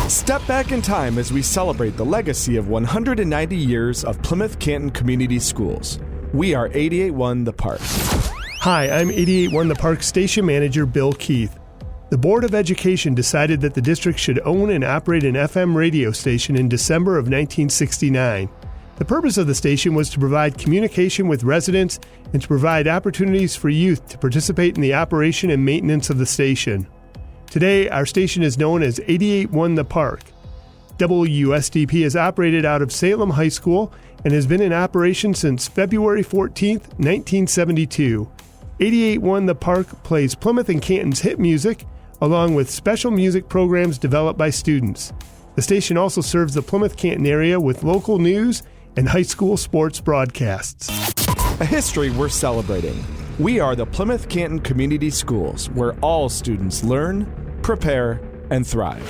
Step back in time as we celebrate the legacy of 190 years of Plymouth-Canton Community Schools. We are 88.1 The Park. Hi, I'm 88.1 The Park Station Manager Bill Keith. The Board of Education decided that the district should own and operate an FM radio station in December of 1969. The purpose of the station was to provide communication with residents and to provide opportunities for youth to participate in the operation and maintenance of the station. Today, our station is known as 88.1 The Park. WSDP is operated out of Salem High School and has been in operation since February 14, 1972. 88.1 The Park plays Plymouth and Canton's hit music, along with special music programs developed by students. The station also serves the Plymouth-Canton area with local news and high school sports broadcasts. A history we're celebrating. We are the Plymouth-Canton Community Schools, where all students learn, prepare, and thrive.